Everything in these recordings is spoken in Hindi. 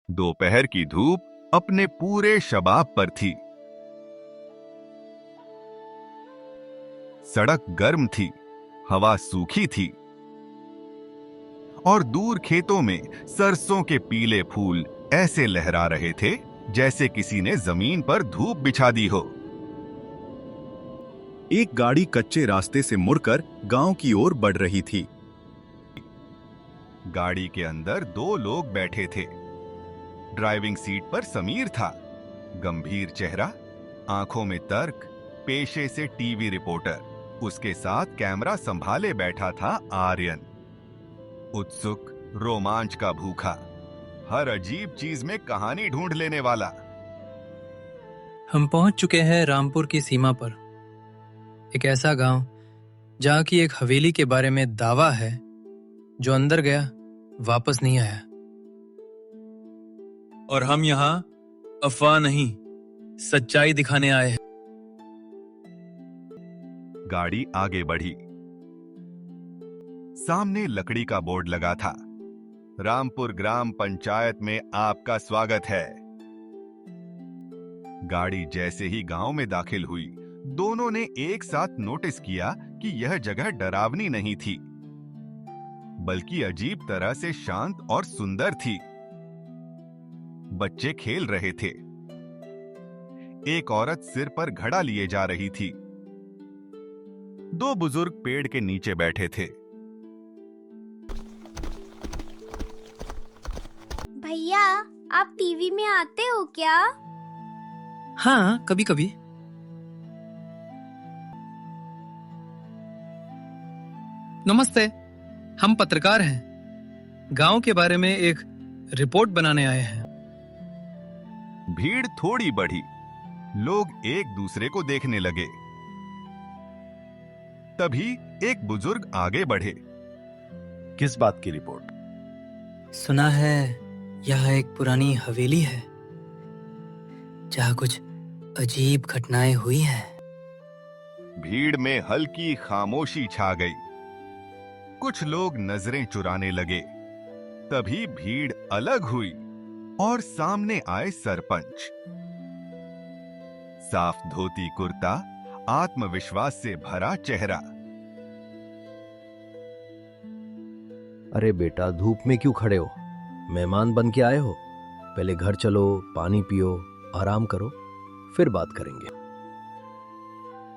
दोपहर की धूप अपने पूरे शबाब पर थी। सड़क गर्म थी, हवा सूखी थी और दूर खेतों में सरसों के पीले फूल ऐसे लहरा रहे थे जैसे किसी ने जमीन पर धूप बिछा दी हो। एक गाड़ी कच्चे रास्ते से मुड़कर गांव की ओर बढ़ रही थी। गाड़ी के अंदर दो लोग बैठे थे। ड्राइविंग सीट पर समीर था, गंभीर चेहरा, आंखों में तर्क, पेशे से टीवी रिपोर्टर। उसके साथ कैमरा संभाले बैठा था आर्यन, उत्सुक, रोमांच का भूखा, हर अजीब चीज में कहानी ढूंढ लेने वाला। हम पहुंच चुके हैं रामपुर की सीमा पर, एक ऐसा गांव जहां की एक हवेली के बारे में दावा है जो अंदर गया वापस नहीं आया। और हम यहाँ अफवाह नहीं, सच्चाई दिखाने आए हैं। गाड़ी आगे बढ़ी। सामने लकड़ी का बोर्ड लगा था, रामपुर ग्राम पंचायत में आपका स्वागत है। गाड़ी जैसे ही गांव में दाखिल हुई, दोनों ने एक साथ नोटिस किया कि यह जगह डरावनी नहीं थी, बल्कि अजीब तरह से शांत और सुंदर थी। बच्चे खेल रहे थे। एक औरत सिर पर घड़ा लिए जा रही थी। दो बुजुर्ग पेड़ के नीचे बैठे थे। भैया, आप टीवी में आते हो क्या? हाँ, कभी कभी। नमस्ते, हम पत्रकार हैं। गांव के बारे में एक रिपोर्ट बनाने आए हैं। भीड़ थोड़ी बढ़ी, लोग एक दूसरे को देखने लगे। तभी एक बुजुर्ग आगे बढ़े। किस बात की रिपोर्ट? सुना है यह एक पुरानी हवेली है जहाँ कुछ अजीब घटनाएं हुई हैं। भीड़ में हल्की खामोशी छा गई। कुछ लोग नजरें चुराने लगे। तभी भीड़ अलग हुई और सामने आए सरपंच। साफ धोती कुर्ता, आत्मविश्वास से भरा चेहरा। अरे बेटा, धूप में क्यों खड़े हो? मेहमान बन के आए हो? पहले घर चलो, पानी पियो, आराम करो, फिर बात करेंगे।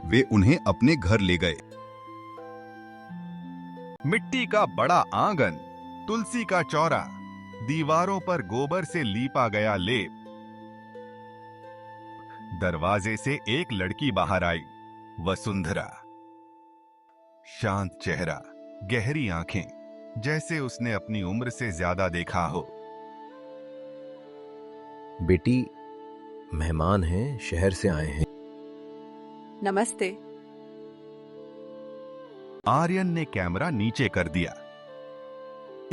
वे उन्हें अपने घर ले गए। मिट्टी का बड़ा आंगन, तुलसी का चौरा, दीवारों पर गोबर से लीपा गया लेप। दरवाजे से एक लड़की बाहर आई, वसुंधरा। शांत चेहरा, गहरी आंखें, जैसे उसने अपनी उम्र से ज्यादा देखा हो। बेटी, मेहमान हैं, शहर से आए हैं। नमस्ते। आर्यन ने कैमरा नीचे कर दिया।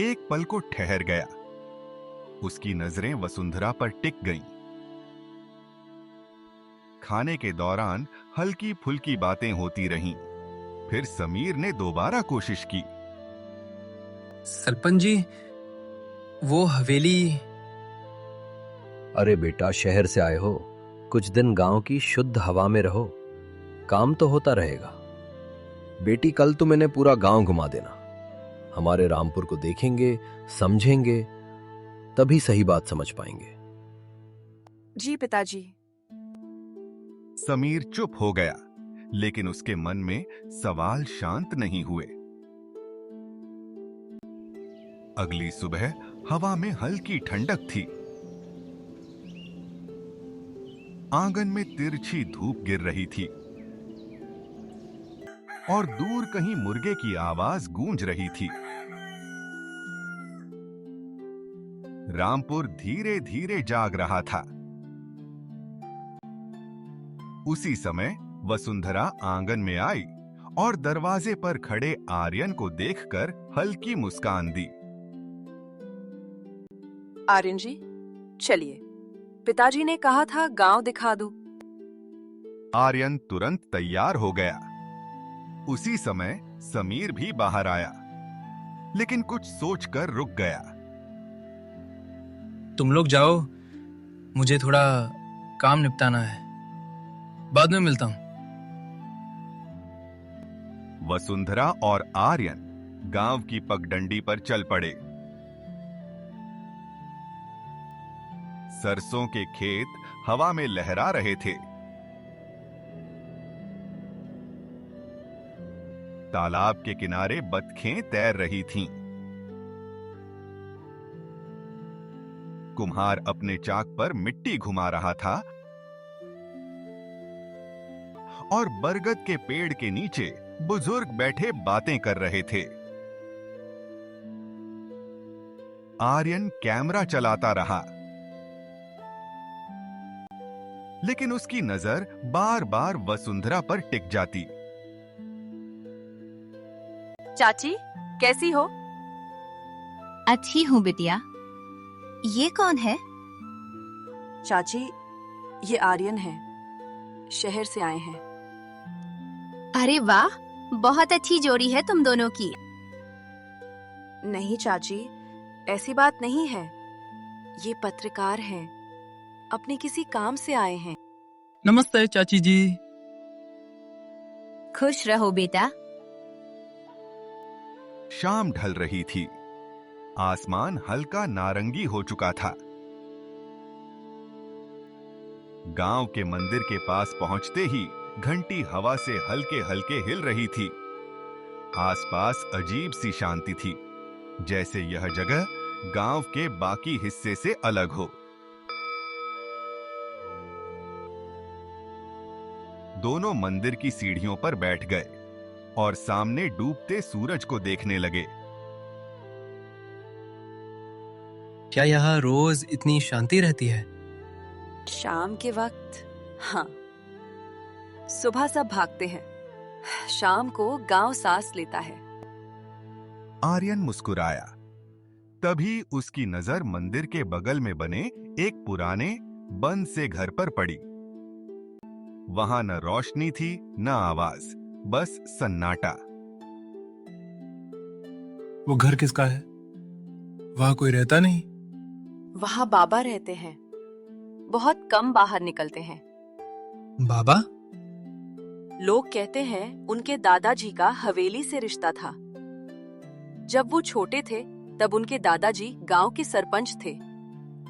एक पल को ठहर गया। उसकी नजरें वसुंधरा पर टिक गईं। खाने के दौरान हल्की फुल्की बातें होती रहीं। फिर समीर ने दोबारा कोशिश की। सरपंच जी, वो हवेली। अरे बेटा, शहर से आए हो, कुछ दिन गांव की शुद्ध हवा में रहो, काम तो होता रहेगा। बेटी, कल तुम इन्हें पूरा गांव घुमा देना। हमारे रामपुर को देखेंगे, समझेंगे, तभी सही बात समझ पाएंगे। जी पिताजी। समीर चुप हो गया, लेकिन उसके मन में सवाल शांत नहीं हुए। अगली सुबह हवा में हल्की ठंडक थी। आंगन में तिरछी धूप गिर रही थी और दूर कहीं मुर्गे की आवाज गूंज रही थी। रामपुर धीरे धीरे जाग रहा था। उसी समय वसुंधरा आंगन में आई और दरवाजे पर खड़े आर्यन को देखकर हल्की मुस्कान दी। आर्यन जी, चलिए, पिताजी ने कहा था गांव दिखा दूं। आर्यन तुरंत तैयार हो गया। उसी समय समीर भी बाहर आया, लेकिन कुछ सोचकर रुक गया। तुम लोग जाओ, मुझे थोड़ा काम निपटाना है। बाद में मिलता हूं। वसुंधरा और आर्यन गांव की पगडंडी पर चल पड़े। सरसों के खेत हवा में लहरा रहे थे। तालाब के किनारे बतखें तैर रही थीं। कुम्हार अपने चाक पर मिट्टी घुमा रहा था और बरगद के पेड़ के नीचे बुजुर्ग बैठे बातें कर रहे थे। आर्यन कैमरा चलाता रहा, लेकिन उसकी नजर बार बार वसुंधरा पर टिक जाती। चाची, कैसी हो? अच्छी हूँ बिटिया। ये कौन है? चाची, ये आर्यन है, शहर से आए हैं। अरे वाह, बहुत अच्छी जोड़ी है तुम दोनों की। नहीं चाची, ऐसी बात नहीं है। ये पत्रकार हैं, अपने किसी काम से आए हैं। नमस्ते चाची जी। खुश रहो बेटा। शाम ढल रही थी। आसमान हल्का नारंगी हो चुका था। गांव के मंदिर के पास पहुंचते ही घंटी हवा से हल्के हल्के हिल रही थी। आसपास अजीब सी शांति थी, जैसे यह जगह गांव के बाकी हिस्से से अलग हो। दोनों मंदिर की सीढ़ियों पर बैठ गए और सामने डूबते सूरज को देखने लगे। क्या यहाँ रोज इतनी शांति रहती है? शाम के वक्त हाँ, सुबह सब भागते हैं, शाम को गांव सांस लेता है। आर्यन मुस्कुराया। तभी उसकी नजर मंदिर के बगल में बने एक पुराने बंद से घर पर पड़ी। वहां न रोशनी थी न आवाज, बस सन्नाटा। वो घर किसका है? वहां कोई रहता नहीं? वहां बाबा रहते हैं, बहुत कम बाहर निकलते हैं। बाबा? लोग कहते हैं उनके दादाजी का हवेली से रिश्ता था। जब वो छोटे थे तब उनके दादाजी गांव के सरपंच थे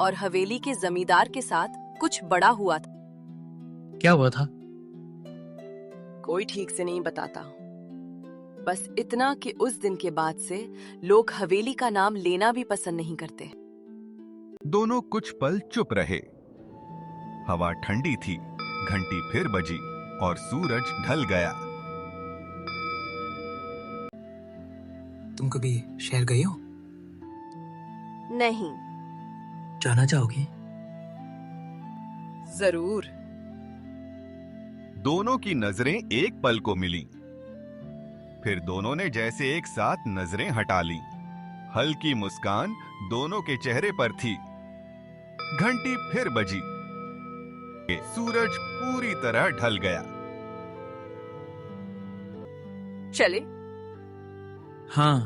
और हवेली के जमींदार के साथ कुछ बड़ा हुआ था। क्या हुआ था? कोई ठीक से नहीं बताता, बस इतना कि उस दिन के बाद से लोग हवेली का नाम लेना भी पसंद नहीं करते। दोनों कुछ पल चुप रहे। हवा ठंडी थी, घंटी फिर बजी और सूरज ढल गया। तुम कभी शहर गई हो? नहीं। जाना चाहोगी? जरूर। दोनों की नजरें एक पल को मिली, फिर दोनों ने जैसे एक साथ नजरें हटा लीं। हल्की मुस्कान दोनों के चेहरे पर थी। घंटी फिर बजी। सूरज पूरी तरह ढल गया। चले? हाँ।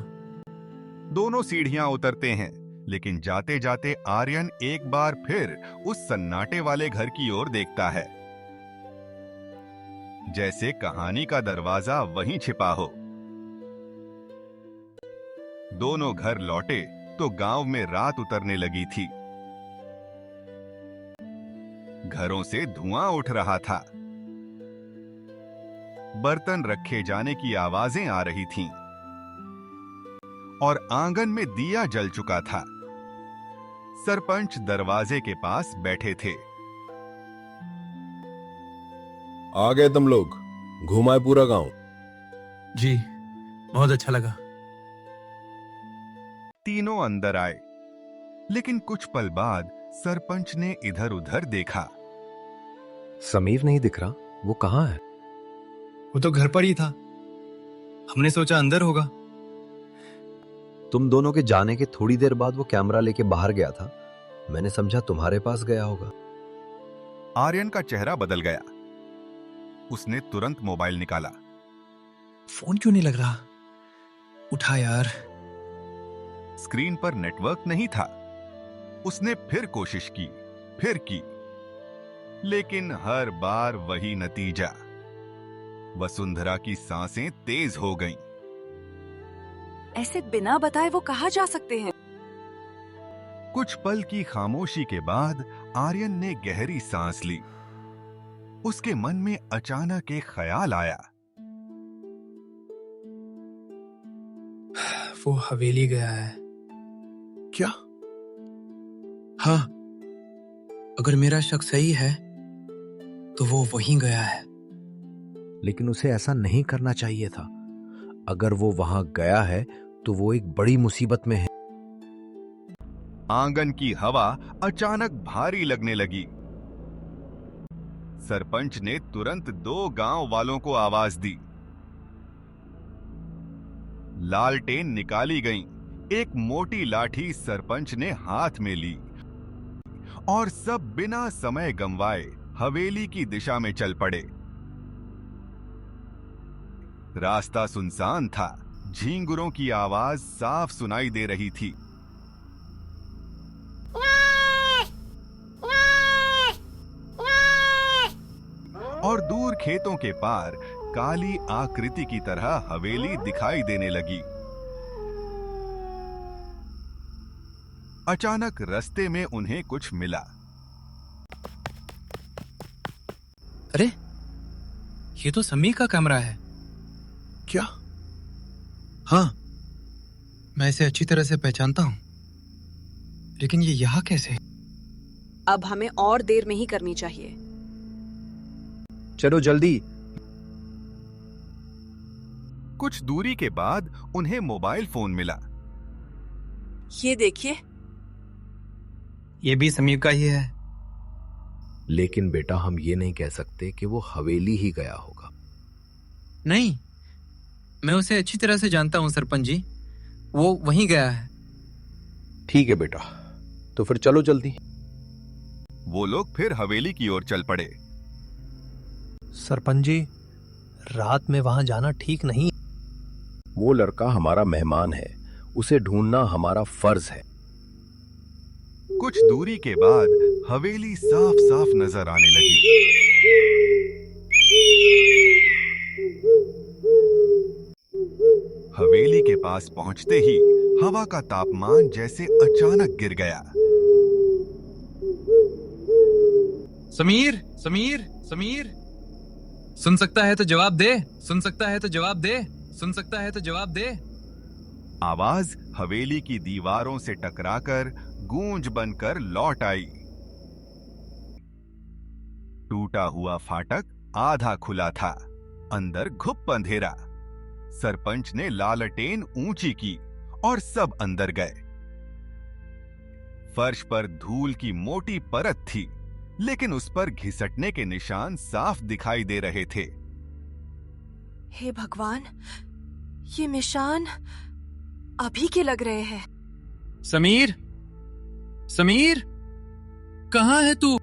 दोनों सीढ़ियां उतरते हैं, लेकिन जाते जाते आर्यन एक बार फिर उस सन्नाटे वाले घर की ओर देखता है, जैसे कहानी का दरवाजा वहीं छिपा हो। दोनों घर लौटे तो गांव में रात उतरने लगी थी। घरों से धुआं उठ रहा था। बर्तन रखे जाने की आवाजें आ रही थीं और आंगन में दिया जल चुका था। सरपंच दरवाजे के पास बैठे थे। आ गए तुम लोग? घुमाए पूरा गांव? जी, बहुत अच्छा लगा। तीनों अंदर आए, लेकिन कुछ पल बाद सरपंच ने इधर उधर देखा। समीर नहीं दिख रहा, वो कहाँ है? वो तो घर पर ही था, हमने सोचा अंदर होगा। तुम दोनों के जाने के थोड़ी देर बाद वो कैमरा लेके बाहर गया था, मैंने समझा तुम्हारे पास गया होगा। आर्यन का चेहरा बदल गया। उसने तुरंत मोबाइल निकाला। फोन क्यों नहीं लग रहा? उठा यार। स्क्रीन पर नेटवर्क नहीं था। उसने फिर कोशिश की, फिर की, लेकिन हर बार वही नतीजा। वसुंधरा की सांसें तेज हो गईं। ऐसे बिना बताए वो कहाँ जा सकते हैं? कुछ पल की खामोशी के बाद आर्यन ने गहरी सांस ली। उसके मन में अचानक एक ख्याल आया। वो हवेली गया है। क्या? हाँ, अगर मेरा शक सही है तो वो वहीं गया है। लेकिन उसे ऐसा नहीं करना चाहिए था। अगर वो वहां गया है तो वो एक बड़ी मुसीबत में है। आंगन की हवा अचानक भारी लगने लगी। सरपंच ने तुरंत 2 गांव वालों को आवाज दी। लालटेन निकाली गई। एक मोटी लाठी सरपंच ने हाथ में ली और सब बिना समय गंवाए हवेली की दिशा में चल पड़े। रास्ता सुनसान था। झींगुरों की आवाज साफ सुनाई दे रही थी। और दूर खेतों के पार काली आकृति की तरह हवेली दिखाई देने लगी। अचानक रास्ते में उन्हें कुछ मिला। अरे, ये तो समीर का कमरा है। क्या? हाँ, मैं इसे अच्छी तरह से पहचानता हूं, लेकिन ये यहाँ कैसे? अब हमें और देर नहीं करनी चाहिए। चलो जल्दी। कुछ दूरी के बाद उन्हें मोबाइल फोन मिला। ये देखिए। ये भी समीर का ही है। लेकिन बेटा, हम ये नहीं कह सकते कि वो हवेली ही गया होगा। नहीं, मैं उसे अच्छी तरह से जानता हूं सरपंच जी। वो वहीं गया है। ठीक है बेटा, तो फिर चलो जल्दी। वो लोग फिर हवेली की ओर चल पड़े। सरपंच जी, रात में वहां जाना ठीक नहीं। वो लड़का हमारा मेहमान है, उसे ढूंढना हमारा फर्ज है। कुछ दूरी के बाद हवेली साफ साफ नजर आने लगी। हवेली के पास पहुंचते ही हवा का तापमान जैसे अचानक गिर गया। समीर, समीर, समीर, सुन सकता है तो जवाब दे, सुन सकता है तो जवाब दे, सुन सकता है तो जवाब दे। आवाज हवेली की दीवारों से टकराकर गूंज बनकर लौट आई। टूटा हुआ फाटक आधा खुला था। अंदर घुप अंधेरा। सरपंच ने लालटेन ऊंची की और सब अंदर गए। फर्श पर धूल की मोटी परत थी, लेकिन उस पर घिसटने के निशान साफ दिखाई दे रहे थे। हे भगवान, ये निशान अभी के लग रहे हैं। समीर, समीर, कहाँ है तू?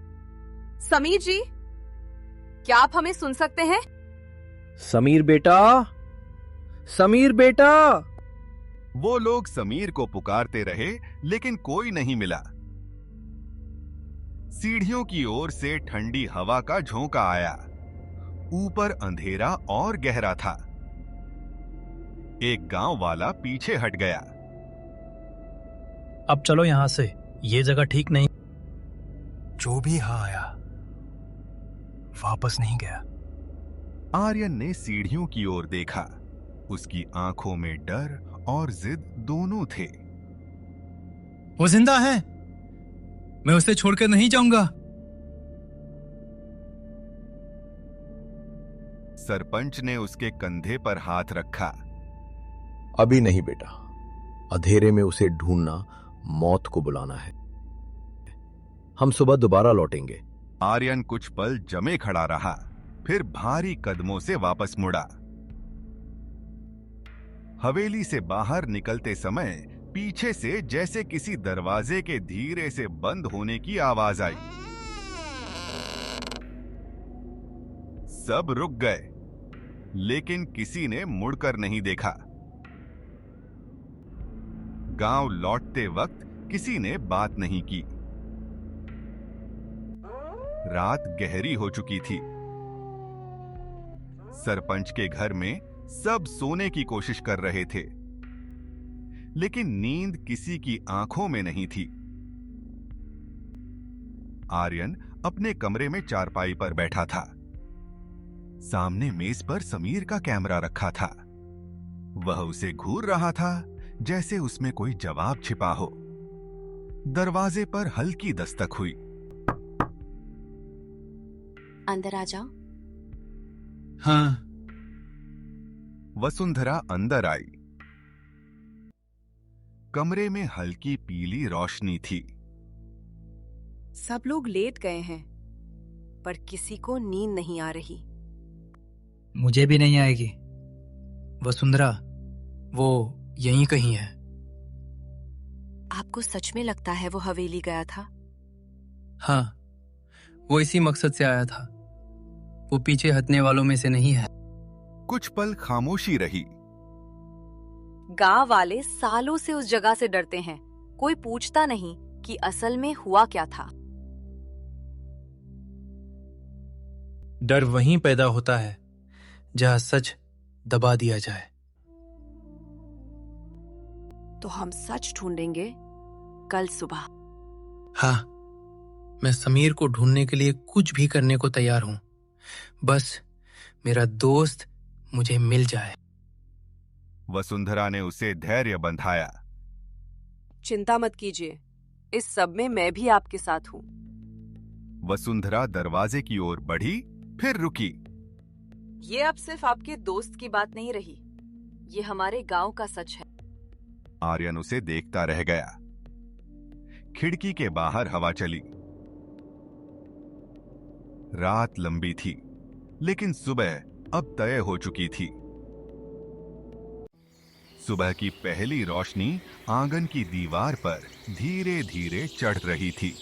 समीर जी, क्या आप हमें सुन सकते हैं? समीर बेटा, समीर बेटा। वो लोग समीर को पुकारते रहे, लेकिन कोई नहीं मिला। सीढ़ियों की ओर से ठंडी हवा का झोंका आया। ऊपर अंधेरा और गहरा था। एक गांव वाला पीछे हट गया। अब चलो यहां से, ये जगह ठीक नहीं। जो भी यहां आया वापस नहीं गया। आर्यन ने सीढ़ियों की ओर देखा। उसकी आंखों में डर और जिद दोनों थे। वो जिंदा है। मैं उसे छोड़कर नहीं जाऊंगा। सरपंच ने उसके कंधे पर हाथ रखा। अभी नहीं बेटा, अंधेरे में उसे ढूंढना मौत को बुलाना है। हम सुबह दोबारा लौटेंगे। आर्यन कुछ पल जमे खड़ा रहा, फिर भारी कदमों से वापस मुड़ा। हवेली से बाहर निकलते समय पीछे से जैसे किसी दरवाजे के धीरे से बंद होने की आवाज आई। सब रुक गए, लेकिन किसी ने मुड़कर नहीं देखा। गांव लौटते वक्त किसी ने बात नहीं की। रात गहरी हो चुकी थी। सरपंच के घर में सब सोने की कोशिश कर रहे थे, लेकिन नींद किसी की आंखों में नहीं थी। आर्यन अपने कमरे में चारपाई पर बैठा था। सामने मेज पर समीर का कैमरा रखा था। वह उसे घूर रहा था जैसे उसमें कोई जवाब छिपा हो। दरवाजे पर हल्की दस्तक हुई। अंदर आ जाओ। हाँ। वसुंधरा अंदर आई। कमरे में हल्की पीली रोशनी थी। सब लोग लेट गए हैं, पर किसी को नींद नहीं आ रही। मुझे भी नहीं आएगी। वसुंधरा, वो यहीं कहीं है। आपको सच में लगता है वो हवेली गया था? हाँ, वो इसी मकसद से आया था। वो पीछे हटने वालों में से नहीं है। कुछ पल खामोशी रही। गांव वाले सालों से उस जगह से डरते हैं। कोई पूछता नहीं कि असल में हुआ क्या था। डर वहीं पैदा होता है जहां सच दबा दिया जाए। तो हम सच ढूंढेंगे कल सुबह। हाँ, मैं समीर को ढूंढने के लिए कुछ भी करने को तैयार हूं। बस मेरा दोस्त मुझे मिल जाए। वसुंधरा ने उसे धैर्य बंधाया। चिंता मत कीजिए, इस सब में मैं भी आपके साथ हूँ। वसुंधरा दरवाजे की ओर बढ़ी, फिर रुकी। ये अब सिर्फ आपके दोस्त की बात नहीं रही, ये हमारे गांव का सच है। आर्यन उसे देखता रह गया। खिड़की के बाहर हवा चली। रात लंबी थी, लेकिन सुबह अब तय हो चुकी थी। सुबह की पहली रोशनी आंगन की दीवार पर धीरे धीरे चढ़ रही थी।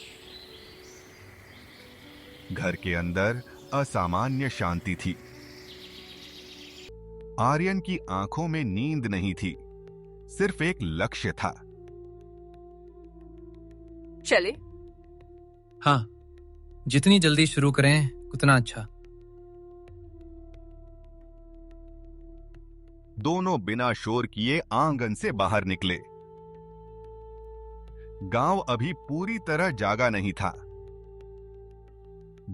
घर के अंदर असामान्य शांति थी। आर्यन की आंखों में नींद नहीं थी, सिर्फ एक लक्ष्य था। चले? हाँ, जितनी जल्दी शुरू करें उतना अच्छा। दोनों बिना शोर किए आंगन से बाहर निकले। गांव अभी पूरी तरह जागा नहीं था।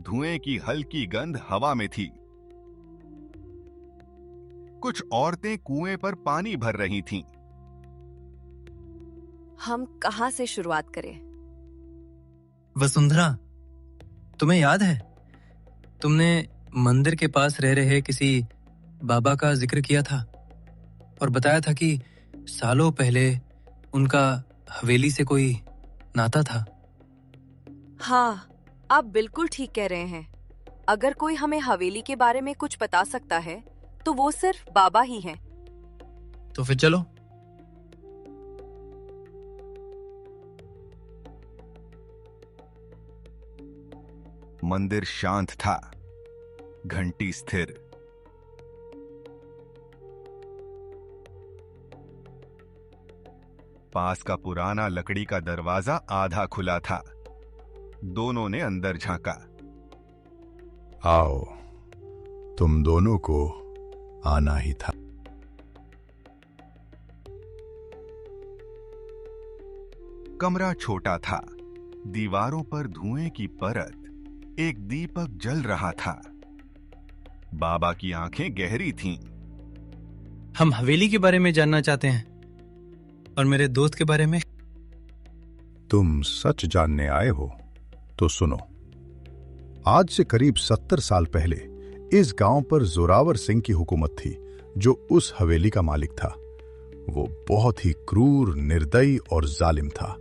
धुएं की हल्की गंध हवा में थी। कुछ औरतें कुएं पर पानी भर रही थीं। हम कहां से शुरुआत करें? वसुंधरा, तुम्हें याद है तुमने मंदिर के पास रह रहे किसी बाबा का जिक्र किया था और बताया था कि सालों पहले उनका हवेली से कोई नाता था। हाँ, आप बिल्कुल ठीक कह रहे हैं। अगर कोई हमें हवेली के बारे में कुछ बता सकता है तो वो सिर्फ बाबा ही हैं। तो फिर चलो। मंदिर शांत था, घंटी स्थिर। पास का पुराना लकड़ी का दरवाजा आधा खुला था। दोनों ने अंदर झांका। आओ, तुम दोनों को आना ही था। कमरा छोटा था। दीवारों पर धुएं की परत, एक दीपक जल रहा था। बाबा की आंखें गहरी थीं। हम हवेली के बारे में जानना चाहते हैं और मेरे दोस्त के बारे में। तुम सच जानने आए हो तो सुनो। आज से करीब 70 साल पहले इस गांव पर जोरावर सिंह की हुकूमत थी, जो उस हवेली का मालिक था। वो बहुत ही क्रूर, निर्दयी और जालिम था,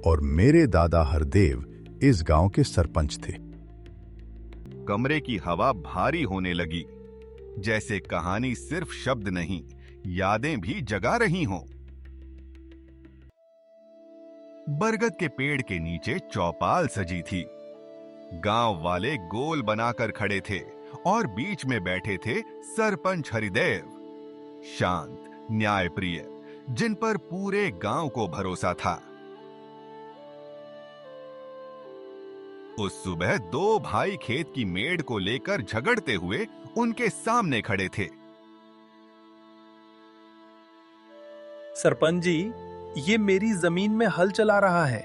और मेरे दादा हरदेव इस गांव के सरपंच थे। कमरे की हवा भारी होने लगी, जैसे कहानी सिर्फ शब्द नहीं, यादें भी जगा रही हों। बरगद के पेड़ के नीचे चौपाल सजी थी। गांव वाले गोल बनाकर खड़े थे और बीच में बैठे थे सरपंच हरिदेव, शांत, न्यायप्रिय, जिन पर पूरे गांव को भरोसा था। उस सुबह दो भाई खेत की मेड़ को लेकर झगड़ते हुए उनके सामने खड़े थे। सरपंच जी, ये मेरी जमीन में हल चला रहा है।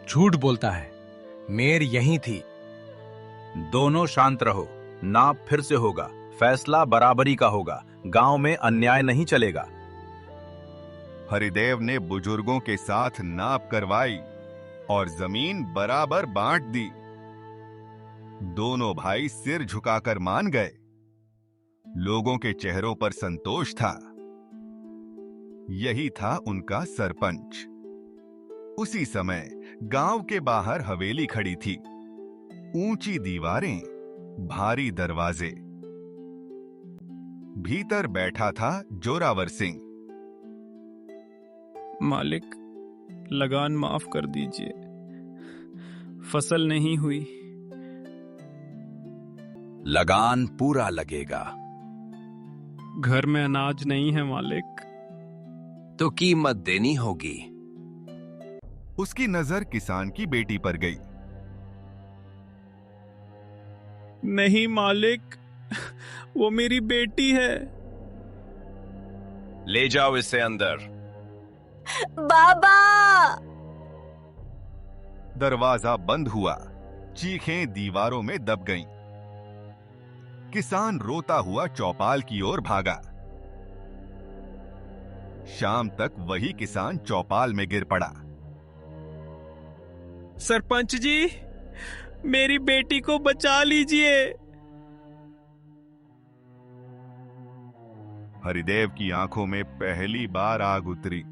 झूठ बोलता है, मेर यहीं थी। दोनों शांत रहो, नाप फिर से होगा, फैसला बराबरी का होगा, गांव में अन्याय नहीं चलेगा। हरिदेव ने बुजुर्गों के साथ नाप करवाई और जमीन बराबर बांट दी। दोनों भाई सिर झुकाकर मान गए। लोगों के चेहरों पर संतोष था। यही था उनका सरपंच। उसी समय गांव के बाहर हवेली खड़ी थी। ऊंची दीवारें, भारी दरवाजे। भीतर बैठा था जोरावर सिंह। मालिक, लगान माफ कर दीजिए, फसल नहीं हुई। लगान पूरा लगेगा। घर में अनाज नहीं है मालिक। तो कीमत देनी होगी। उसकी नजर किसान की बेटी पर गई। नहीं मालिक, वो मेरी बेटी है। ले जाओ इसे अंदर। बाबा! दरवाजा बंद हुआ। चीखें दीवारों में दब गईं। किसान रोता हुआ चौपाल की ओर भागा। शाम तक वही किसान चौपाल में गिर पड़ा। सरपंच जी, मेरी बेटी को बचा लीजिए। हरिदेव की आंखों में पहली बार आग उतरी।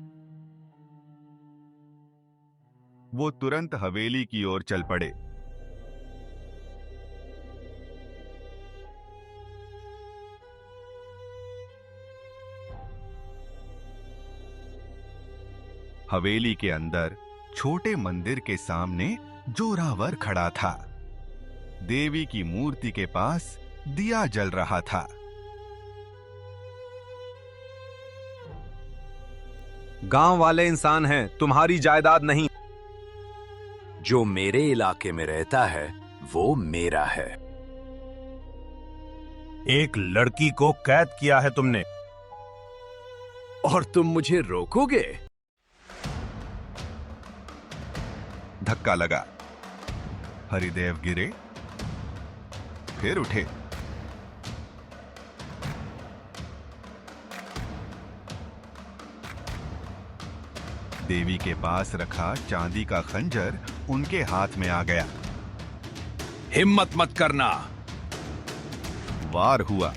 वो तुरंत हवेली की ओर चल पड़े। हवेली के अंदर छोटे मंदिर के सामने जोरावर खड़ा था। देवी की मूर्ति के पास दिया जल रहा था। गांव वाले इंसान हैं, तुम्हारी जायदाद नहीं। जो मेरे इलाके में रहता है वो मेरा है। एक लड़की को कैद किया है तुमने, और तुम मुझे रोकोगे? धक्का लगा। हरिदेव गिरे, फिर उठे। देवी के पास रखा चांदी का खंजर उनके हाथ में आ गया। हिम्मत मत करना। वार हुआ।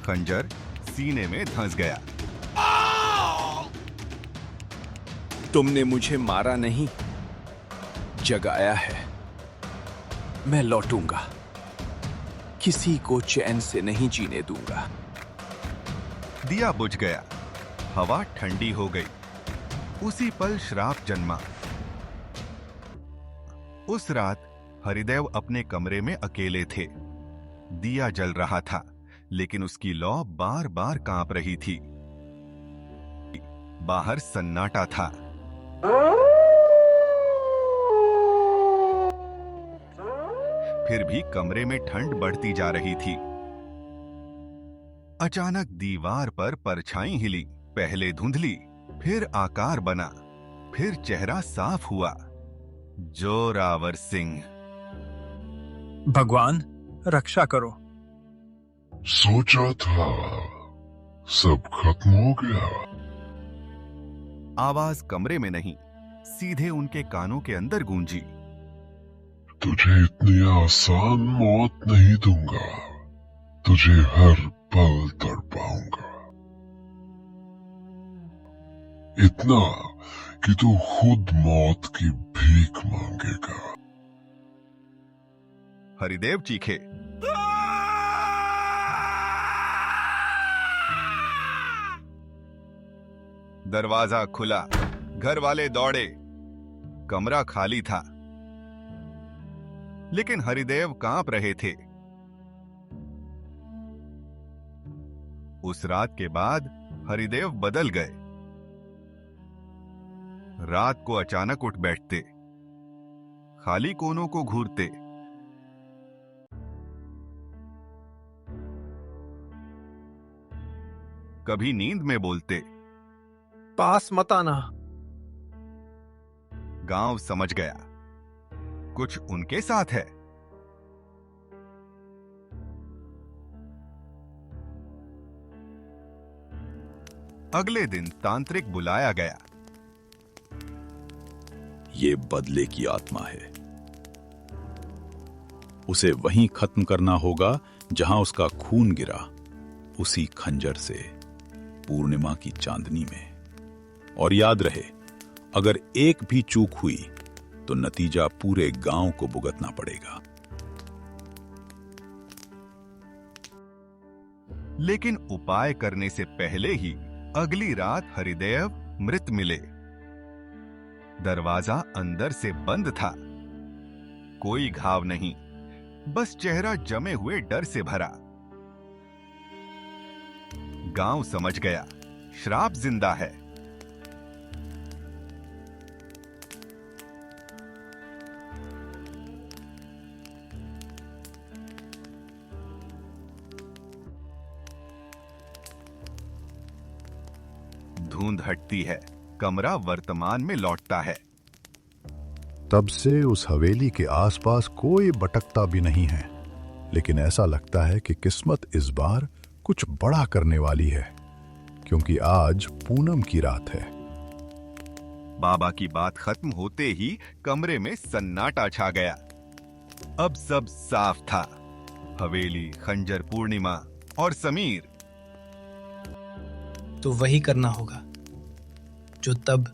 खंजर सीने में धंस गया। तुमने मुझे मारा नहीं, जगाया है। मैं लौटूंगा। किसी को चैन से नहीं जीने दूंगा। दिया बुझ गया। हवा ठंडी हो गई। उसी पल श्राप जन्मा। उस रात हरिदेव अपने कमरे में अकेले थे। दिया जल रहा था, लेकिन उसकी लौ बार बार कांप रही थी। बाहर सन्नाटा था। फिर भी कमरे में ठंड बढ़ती जा रही थी। अचानक दीवार पर परछाई हिली। पहले धुंधली, फिर आकार बना, फिर चेहरा साफ हुआ। जोरावर सिंह। भगवान, रक्षा करो। सोचा था सब खत्म हो गया। आवाज कमरे में नहीं, सीधे उनके कानों के अंदर गूंजी। तुझे इतनी आसान मौत नहीं दूंगा। तुझे हर पल तड़पाऊंगा। इतना कि तू खुद मौत की भीख मांगेगा। हरिदेव चीखे। दरवाजा खुला। घर वाले दौड़े। कमरा खाली था, लेकिन हरिदेव कांप रहे थे। उस रात के बाद हरिदेव बदल गए। रात को अचानक उठ बैठते। खाली कोनों को घूरते। कभी नींद में बोलते, पास मत आना। गांव समझ गया, कुछ उनके साथ है। अगले दिन तांत्रिक बुलाया गया। ये बदले की आत्मा है, उसे वहीं खत्म करना होगा जहां उसका खून गिरा, उसी खंजर से पूर्णिमा की चांदनी में। और याद रहे, अगर एक भी चूक हुई तो नतीजा पूरे गांव को भुगतना पड़ेगा। लेकिन उपाय करने से पहले ही अगली रात हरिदेव मृत मिले। दरवाजा अंदर से बंद था, कोई घाव नहीं, बस चेहरा जमे हुए डर से भरा। गांव समझ गया, श्राप जिंदा है। धुंध हटती है, कमरा वर्तमान में लौटता है। तब से उस हवेली के आसपास कोई भटकता भी नहीं है, लेकिन ऐसा लगता है कि किस्मत इस बार कुछ बड़ा करने वाली है, क्योंकि आज पूनम की रात है। बाबा की बात खत्म होते ही कमरे में सन्नाटा छा गया। अब सब साफ था, हवेली, खंजर, पूर्णिमा और समीर। तो वही करना होगा जो तब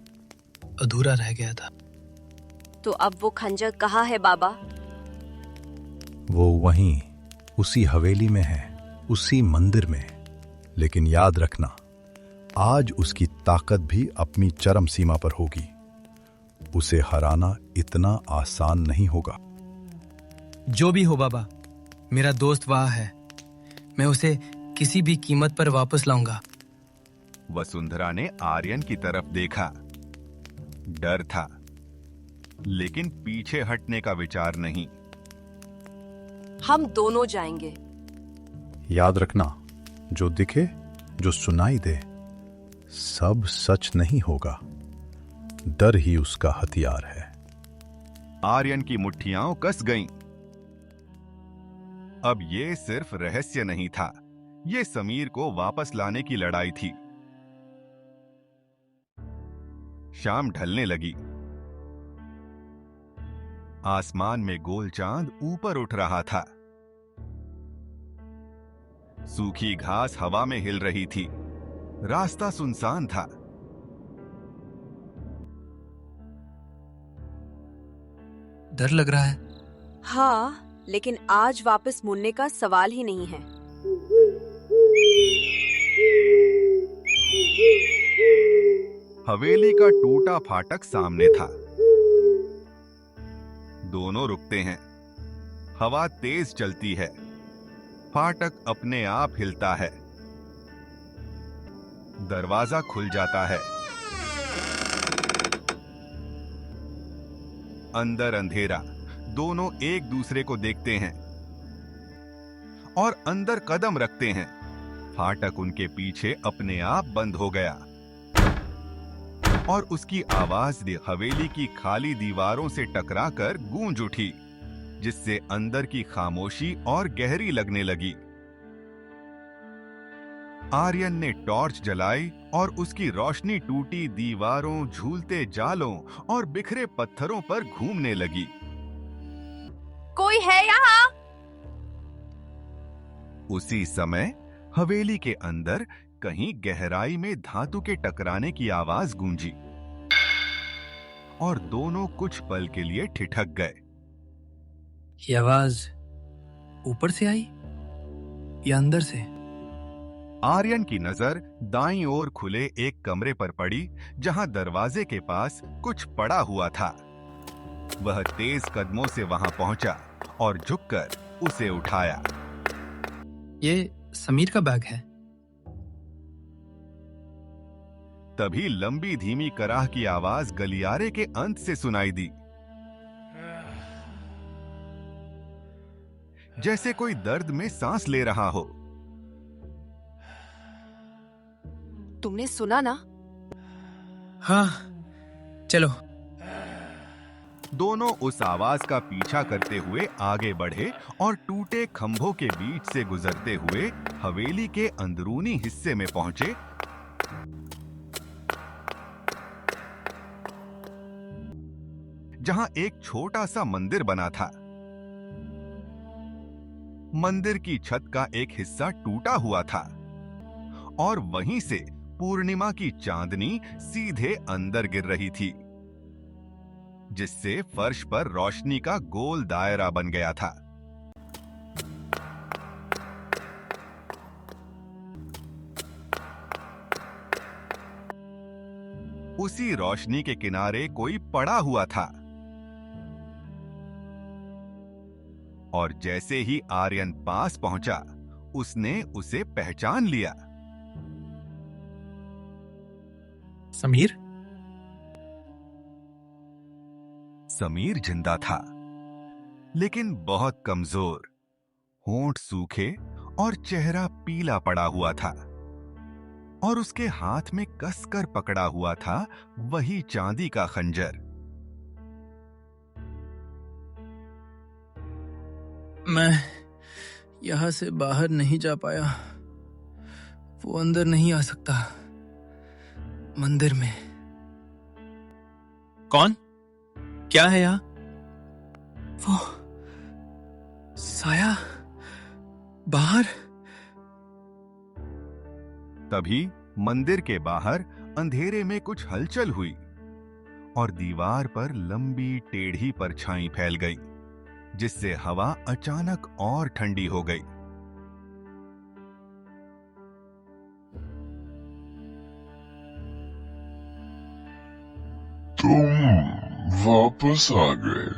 अधूरा रह गया था। तो अब वो खंजर कहाँ है बाबा? वो वहीं उसी हवेली में है, उसी मंदिर में। लेकिन याद रखना, आज उसकी ताकत भी अपनी चरम सीमा पर होगी। उसे हराना इतना आसान नहीं होगा। जो भी हो बाबा, मेरा दोस्त वहां है, मैं उसे किसी भी कीमत पर वापस लाऊंगा। वसुंधरा ने आर्यन की तरफ देखा। डर था, लेकिन पीछे हटने का विचार नहीं। हम दोनों जाएंगे। याद रखना, जो दिखे, जो सुनाई दे, सब सच नहीं होगा। डर ही उसका हथियार है। आर्यन की मुट्ठियां कस गईं। अब ये सिर्फ रहस्य नहीं था, ये समीर को वापस लाने की लड़ाई थी। शाम ढलने लगी। आसमान में गोल चांद ऊपर उठ रहा था। सूखी घास हवा में हिल रही थी। रास्ता सुनसान था। डर लग रहा है। हाँ, लेकिन आज वापस मुड़ने का सवाल ही नहीं है। हवेली का टूटा फाटक सामने था। दोनों रुकते हैं। हवा तेज चलती है। फाटक अपने आप हिलता है। दरवाजा खुल जाता है। अंदर अंधेरा। दोनों एक दूसरे को देखते हैं और अंदर कदम रखते हैं। फाटक उनके पीछे अपने आप बंद हो गया और उसकी आवाज हवेली की खाली दीवारों से टकराकर गूंज उठी, जिससे अंदर की खामोशी और गहरी लगने लगी। आर्यन ने टॉर्च जलाई और उसकी रोशनी टूटी दीवारों, झूलते जालों और बिखरे पत्थरों पर घूमने लगी। कोई है यहाँ? उसी समय हवेली के अंदर कहीं गहराई में धातु के टकराने की आवाज गूंजी और दोनों कुछ पल के लिए ठिठक गए। ये आवाज ऊपर से आई या अंदर से? आर्यन की नजर दाईं ओर खुले एक कमरे पर पड़ी, जहां दरवाजे के पास कुछ पड़ा हुआ था। वह तेज कदमों से वहां पहुंचा और झुककर उसे उठाया। ये समीर का बैग है। तभी लंबी धीमी कराह की आवाज गलियारे के अंत से सुनाई दी। जैसे कोई दर्द में सांस ले रहा हो। तुमने सुना ना? हाँ, चलो। दोनों उस आवाज का पीछा करते हुए आगे बढ़े और टूटे खंभों के बीच से गुजरते हुए हवेली के अंदरूनी हिस्से में पहुंचे, जहां एक छोटा सा मंदिर बना था। मंदिर की छत का एक हिस्सा टूटा हुआ था और वहीं से पूर्णिमा की चांदनी सीधे अंदर गिर रही थी, जिससे फर्श पर रोशनी का गोल दायरा बन गया था। उसी रोशनी के किनारे कोई पड़ा हुआ था और जैसे ही आर्यन पास पहुंचा, उसने उसे पहचान लिया। समीर? समीर जिंदा था, लेकिन बहुत कमजोर, होंठ सूखे और चेहरा पीला पड़ा हुआ था, और उसके हाथ में कसकर पकड़ा हुआ था वही चांदी का खंजर। मैं यहां से बाहर नहीं जा पाया। वो अंदर नहीं आ सकता। मंदिर में कौन? क्या है यहाँ? वो साया बाहर। तभी मंदिर के बाहर अंधेरे में कुछ हलचल हुई और दीवार पर लंबी टेढ़ी परछाई फैल गई, जिससे हवा अचानक और ठंडी हो गई। तुम वापस आ गए।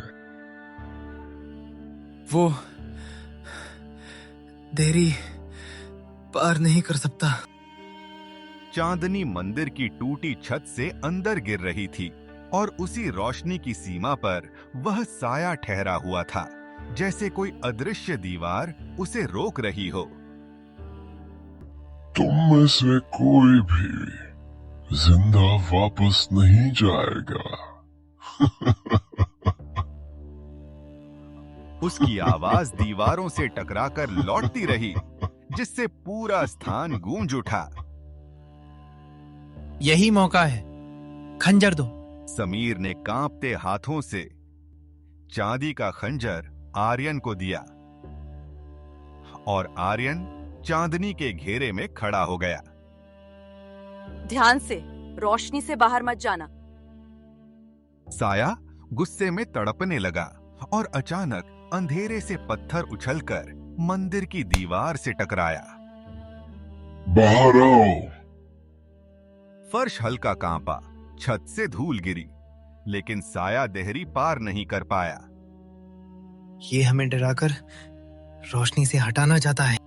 वो देरी पार नहीं कर सकता। चांदनी मंदिर की टूटी छत से अंदर गिर रही थी और उसी रोशनी की सीमा पर वह साया ठहरा हुआ था, जैसे कोई अदृश्य दीवार उसे रोक रही हो। तुम में से कोई भी जिंदा वापस नहीं जाएगा। उसकी आवाज दीवारों से टकराकर लौटती रही, जिससे पूरा स्थान गूंज उठा। यही मौका है, खंजर दो। समीर ने कांपते हाथों से चांदी का खंजर आर्यन को दिया और आर्यन चांदनी के घेरे में खड़ा हो गया। ध्यान से, रोशनी से बाहर मत जाना। साया गुस्से में तड़पने लगा और अचानक अंधेरे से पत्थर उछलकर मंदिर की दीवार से टकराया। बाहर आओ। फर्श हल्का कांपा, छत से धूल गिरी, लेकिन साया देहरी पार नहीं कर पाया। ये हमें डराकर रोशनी से हटाना चाहता है।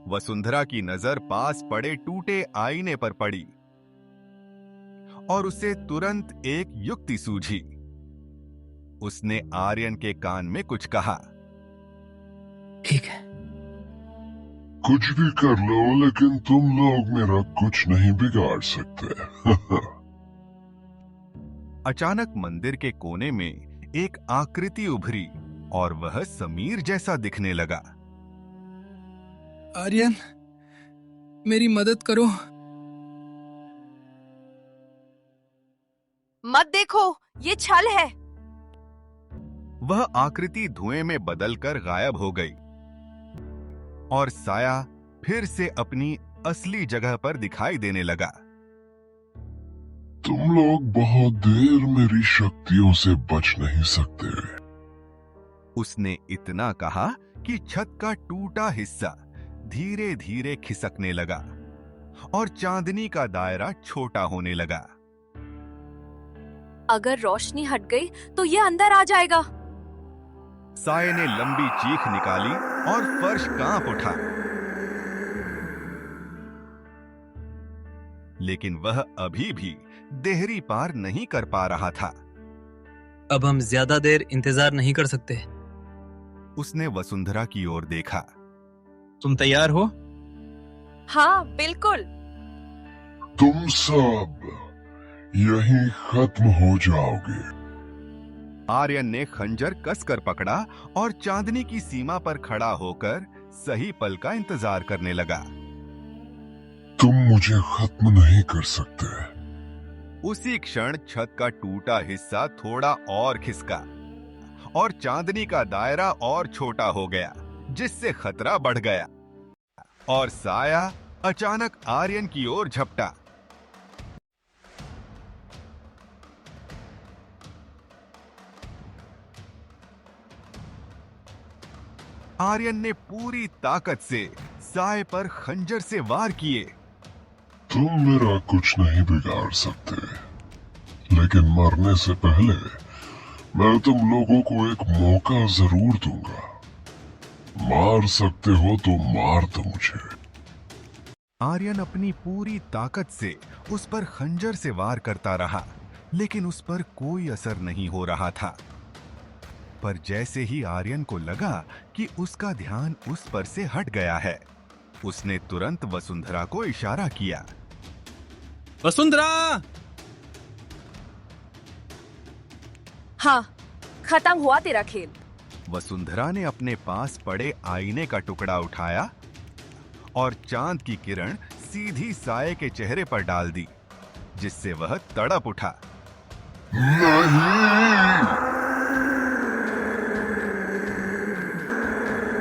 वसुंधरा की नजर पास पड़े टूटे आईने पर पड़ी और उसे तुरंत एक युक्ति सूझी। उसने आर्यन के कान में कुछ कहा। ठीक है, कुछ भी कर लो, लेकिन तुम लोग मेरा कुछ नहीं बिगाड़ सकते। अचानक मंदिर के कोने में एक आकृति उभरी और वह समीर जैसा दिखने लगा। आर्यन, मेरी मदद करो। मत देखो, ये छल है। वह आकृति धुएं में बदलकर गायब हो गई और साया फिर से अपनी असली जगह पर दिखाई देने लगा। तुम लोग बहुत देर मेरी शक्तियों से बच नहीं सकते। उसने इतना कहा कि छत का टूटा हिस्सा धीरे धीरे खिसकने लगा और चांदनी का दायरा छोटा होने लगा। अगर रोशनी हट गई तो ये अंदर आ जाएगा। साये ने लंबी चीख निकाली और फर्श कांप उठा, लेकिन वह अभी भी देहरी पार नहीं कर पा रहा था। अब हम ज्यादा देर इंतजार नहीं कर सकते। उसने वसुंधरा की ओर देखा। तुम तैयार हो? हाँ बिल्कुल। तुम सब यहीं खत्म हो जाओगे। आर्यन ने खंजर कसकर पकड़ा और चांदनी की सीमा पर खड़ा होकर सही पल का इंतजार करने लगा। तुम मुझे खत्म नहीं कर सकते। उसी क्षण छत का टूटा हिस्सा थोड़ा और खिसका और चांदनी का दायरा और छोटा हो गया, जिससे खतरा बढ़ गया और साया अचानक आर्यन की ओर झपटा। आर्यन ने पूरी ताकत से साए पर खंजर से वार किए। तुम मेरा कुछ नहीं बिगाड़ सकते, लेकिन मरने से पहले मैं तुम लोगों को एक मौका जरूर दूंगा। मार सकते हो तो मार दो मुझे। आर्यन अपनी पूरी ताकत से उस पर खंजर से वार करता रहा, लेकिन उस पर कोई असर नहीं हो रहा था। पर जैसे ही आर्यन को लगा कि उसका ध्यान उस पर से हट गया है, उसने तुरंत वसुंधरा को इशारा किया। वसुंधरा! हाँ, खत्म हुआ तेरा खेल। वसुंधरा ने अपने पास पड़े आईने का टुकड़ा उठाया और चांद की किरण सीधी साए के चेहरे पर डाल दी, जिससे वह तड़प उठा।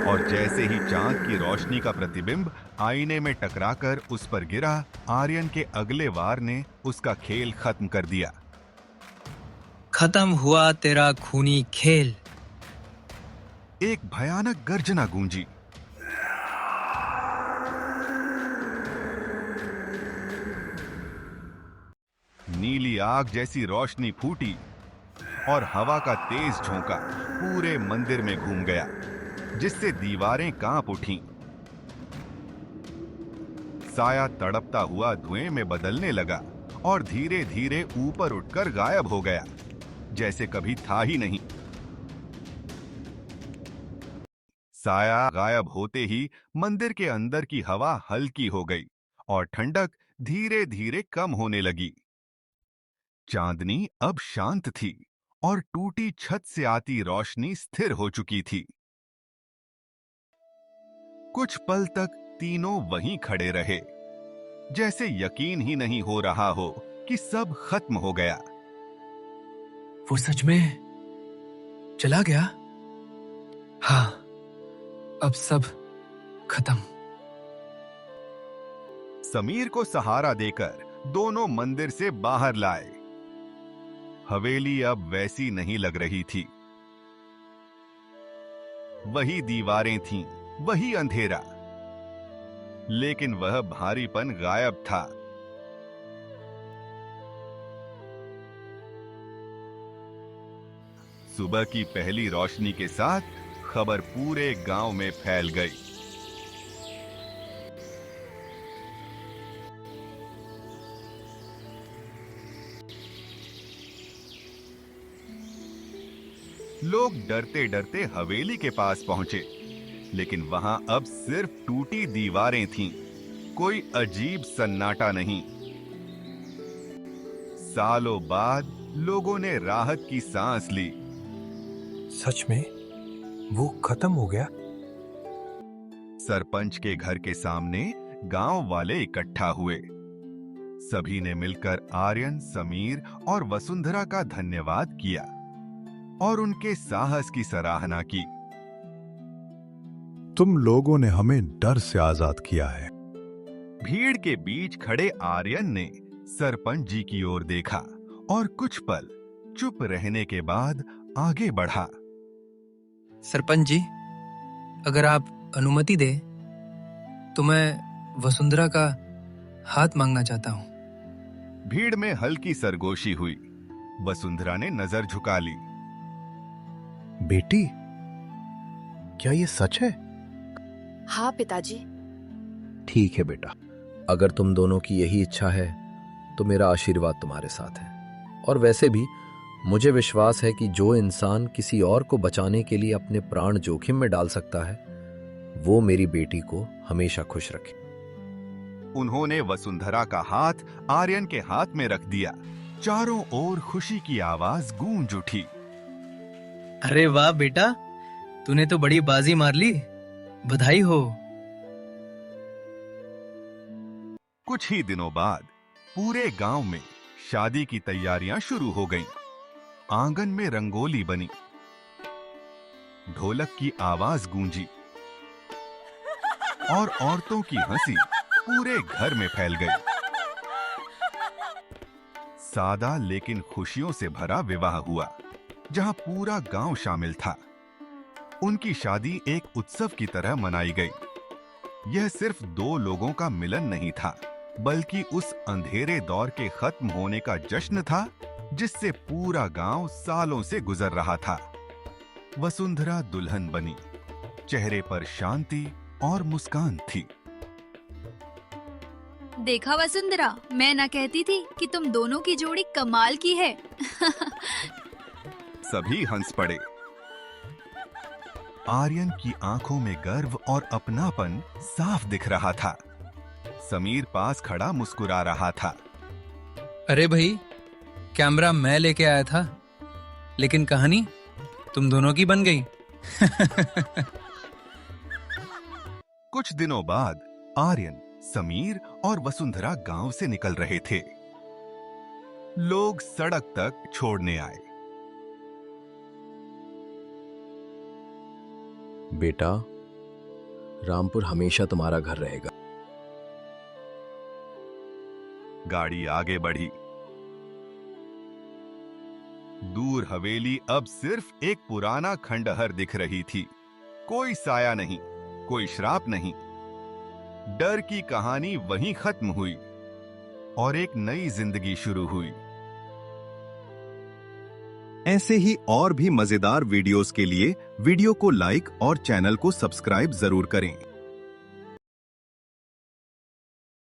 और जैसे ही चांद की रोशनी का प्रतिबिंब आईने में टकराकर उस पर गिरा, आर्यन के अगले वार ने उसका खेल खत्म कर दिया। खत्म हुआ तेरा खूनी खेल। एक भयानक गर्जना गूंजी। नीली आग जैसी रोशनी फूटी और हवा का तेज झोंका पूरे मंदिर में घूम गया, जिससे दीवारें कांप उठीं। साया तड़पता हुआ धुएं में बदलने लगा और धीरे धीरे ऊपर उठकर गायब हो गया, जैसे कभी था ही नहीं। साया गायब होते ही मंदिर के अंदर की हवा हल्की हो गई और ठंडक धीरे धीरे कम होने लगी। चांदनी अब शांत थी और टूटी छत से आती रोशनी स्थिर हो चुकी थी। कुछ पल तक तीनों वहीं खड़े रहे, जैसे यकीन ही नहीं हो रहा हो कि सब खत्म हो गया। वो सच में चला गया? हाँ, अब सब खत्म। समीर को सहारा देकर दोनों मंदिर से बाहर लाए। हवेली अब वैसी नहीं लग रही थी। वही दीवारें थीं, वही अंधेरा, लेकिन वह भारीपन गायब था। सुबह की पहली रोशनी के साथ खबर पूरे गांव में फैल गई। लोग डरते डरते हवेली के पास पहुंचे, लेकिन वहां अब सिर्फ टूटी दीवारें थीं, कोई अजीब सन्नाटा नहीं। सालों बाद लोगों ने राहत की सांस ली। सच में वो खत्म हो गया? सरपंच के घर के सामने गांव वाले इकट्ठा हुए। सभी ने मिलकर आर्यन, समीर और वसुंधरा का धन्यवाद किया और उनके साहस की सराहना की। तुम लोगों ने हमें डर से आजाद किया है। भीड़ के बीच खड़े आर्यन ने सरपंच जी की ओर देखा और कुछ पल चुप रहने के बाद आगे बढ़ा। सरपंच जी, अगर आप अनुमति दे तो मैं वसुंधरा का हाथ मांगना चाहता हूं। भीड़ में हल्की सरगोशी हुई। वसुंधरा ने नजर झुका ली। बेटी, क्या ये सच है? हाँ पिताजी। ठीक है बेटा, अगर तुम दोनों की यही इच्छा है तो मेरा आशीर्वाद तुम्हारे साथ है। और वैसे भी मुझे विश्वास है कि जो इंसान किसी और को बचाने के लिए अपने प्राण जोखिम में डाल सकता है, वो मेरी बेटी को हमेशा खुश रखे। उन्होंने वसुंधरा का हाथ आर्यन के हाथ में रख दिया। चारों ओर खुशी की आवाज गूंज उठी। अरे वाह बेटा, तूने तो बड़ी बाजी मार ली, बधाई हो। कुछ ही दिनों बाद पूरे गांव में शादी की तैयारियां शुरू हो गईं। आंगन में रंगोली बनी, ढोलक की आवाज गूंजी और औरतों की हंसी पूरे घर में फैल गई। सादा लेकिन खुशियों से भरा विवाह हुआ, जहां पूरा गांव शामिल था। उनकी शादी एक उत्सव की तरह मनाई गई। यह सिर्फ दो लोगों का मिलन नहीं था, बल्कि उस अंधेरे दौर के खत्म होने का जश्न था जिससे पूरा गांव सालों से गुजर रहा था। वसुंधरा दुल्हन बनी, चेहरे पर शांति और मुस्कान थी। देखा वसुंधरा, मैं ना कहती थी कि तुम दोनों की जोड़ी कमाल की है। सभी हंस पड़े। आर्यन की आंखों में गर्व और अपनापन साफ दिख रहा था। समीर पास खड़ा मुस्कुरा रहा था। अरे भाई, कैमरा मैं लेके आया था, लेकिन कहानी तुम दोनों की बन गई। कुछ दिनों बाद आर्यन, समीर और वसुंधरा गांव से निकल रहे थे। लोग सड़क तक छोड़ने आए। बेटा, रामपुर हमेशा तुम्हारा घर रहेगा। गाड़ी आगे बढ़ी। दूर हवेली अब सिर्फ एक पुराना खंडहर दिख रही थी। कोई साया नहीं, कोई श्राप नहीं। डर की कहानी वहीं खत्म हुई और एक नई जिंदगी शुरू हुई। ऐसे ही और भी मजेदार वीडियोस के लिए वीडियो को लाइक और चैनल को सब्सक्राइब जरूर करें।